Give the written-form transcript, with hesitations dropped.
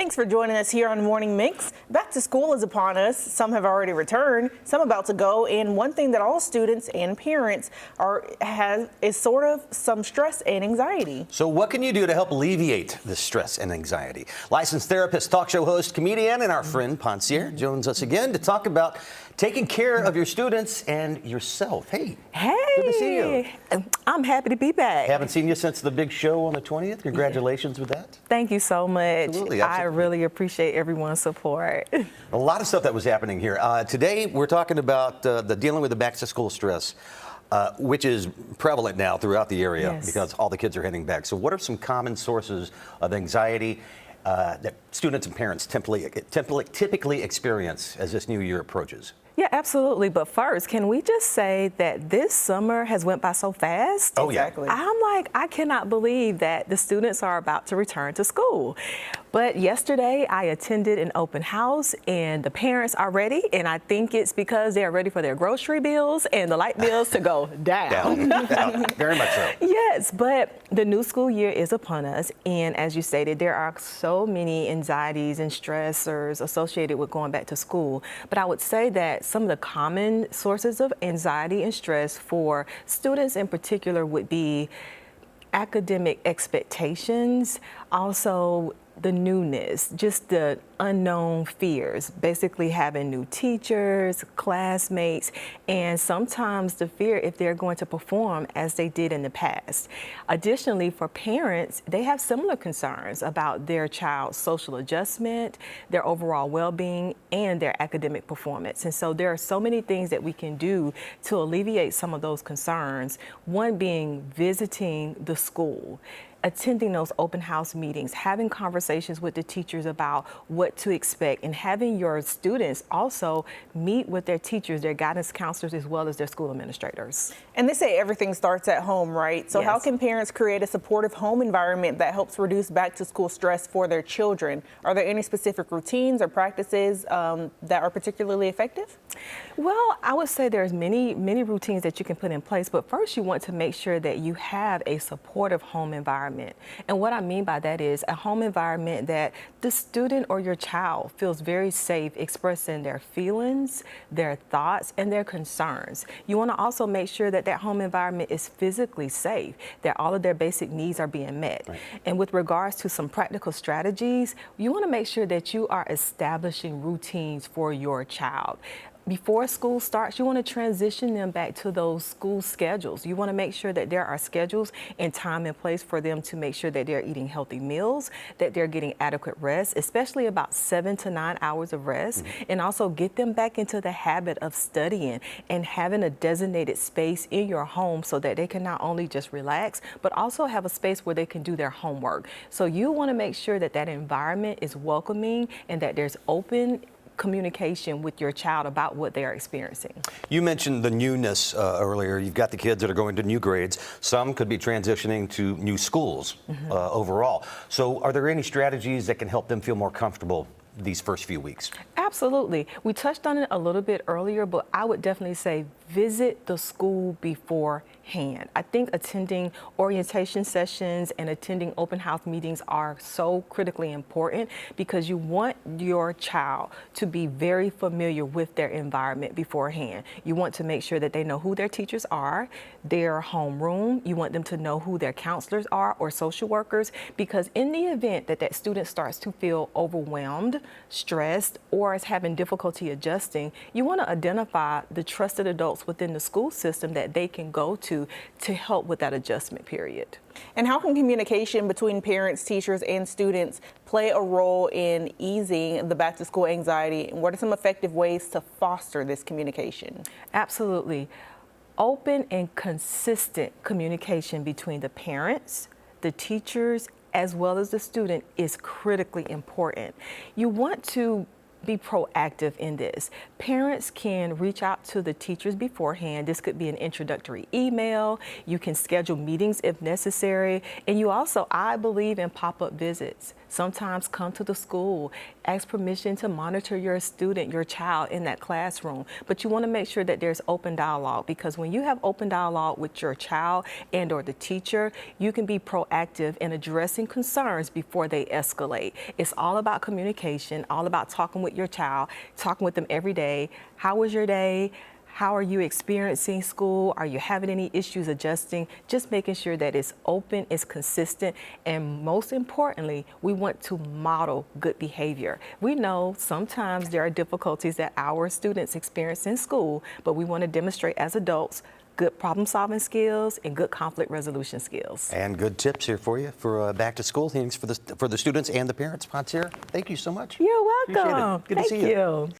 Thanks for joining us here on Morning Mix. Back to school is upon us. Some have already returned, some about to go, and one thing that all students and parents is sort of some stress and anxiety. So what can you do to help alleviate the stress and anxiety? Licensed therapist, talk show host, comedian, and our friend Poncier joins us again to talk about taking care of your students and yourself. Hey, good to see you. I'm happy to be back. Haven't seen you since the big show on the 20th. Congratulations with that. Thank you so much. Absolutely. I really appreciate everyone's support. A lot of stuff that was happening here. Today, we're talking about the dealing with the back-to-school stress, which is prevalent now throughout the area because all the kids are heading back. So what are some common sources of anxiety that students and parents typically experience as this new year approaches? Yeah, absolutely. But first, can we just say that this summer has went by so fast? Oh, yeah. Exactly. I'm like, I cannot believe that the students are about to return to school. But yesterday, I attended an open house, and the parents are ready, and I think it's because they are ready for their grocery bills and the light bills to go down. Down. Very much so. Yes, but the new school year is upon us, and as you stated, there are so many anxieties and stressors associated with going back to school. But I would say that some of the common sources of anxiety and stress for students in particular would be academic expectations, also the newness, just the unknown fears, basically having new teachers, classmates, and sometimes the fear if they're going to perform as they did in the past. Additionally, for parents, they have similar concerns about their child's social adjustment, their overall well-being, and their academic performance. And so there are so many things that we can do to alleviate some of those concerns, one being visiting the school, attending those open house meetings, having conversations with the teachers about what to expect, and having your students also meet with their teachers, their guidance counselors, as well as their school administrators. And they say everything starts at home, right? So how can parents create a supportive home environment that helps reduce back to school stress for their children? Are there any specific routines or practices that are particularly effective? Well, I would say there's many routines that you can put in place, but first you want to make sure that you have a supportive home environment. And what I mean by that is a home environment that the student or your child feels very safe expressing their feelings, their thoughts, and their concerns. You want to also make sure that that home environment is physically safe, that all of their basic needs are being met. Right. And with regards to some practical strategies, you want to make sure that you are establishing routines for your child. Before school starts, you want to transition them back to those school schedules. You want to make sure that there are schedules and time and place for them to make sure that they're eating healthy meals, that they're getting adequate rest, especially about 7 to 9 hours of rest, and also get them back into the habit of studying and having a designated space in your home so that they can not only just relax, but also have a space where they can do their homework. So you want to make sure that that environment is welcoming and that there's open communication with your child about what they are experiencing. You mentioned the newness earlier. You've got the kids that are going to new grades. Some could be transitioning to new schools overall. So are there any strategies that can help them feel more comfortable these first few weeks? Absolutely. We touched on it a little bit earlier, but I would definitely say visit the school beforehand. I think attending orientation sessions and attending open house meetings are so critically important because you want your child to be very familiar with their environment beforehand. You want to make sure that they know who their teachers are, their homeroom. You want them to know who their counselors are or social workers, because in the event that that student starts to feel overwhelmed, stressed, or is having difficulty adjusting, you want to identify the trusted adults within the school system that they can go to help with that adjustment period. And how can communication between parents, teachers, and students play a role in easing the back to school anxiety? And what are some effective ways to foster this communication? Absolutely. Open and consistent communication between the parents, the teachers, as well as the student is critically important. You want to be proactive in this. Parents can reach out to the teachers beforehand. This could be an introductory email. You can schedule meetings if necessary. And you also, I believe in pop-up visits. Sometimes come to the school, ask permission to monitor your student, your child in that classroom. But you want to make sure that there's open dialogue, because when you have open dialogue with your child and or the teacher, you can be proactive in addressing concerns before they escalate. It's all about communication, all about talking with your child, talking with them every day. How was your day? How are you experiencing school? Are you having any issues adjusting? Just making sure that it's open, it's consistent, and most importantly, we want to model good behavior. We know sometimes there are difficulties that our students experience in school, but we want to demonstrate as adults good problem-solving skills and good conflict resolution skills. And good tips here for you for back to school things for the students and the parents. Monsieur, thank you so much. You're Appreciate it. welcome. Good to see you. Thank you.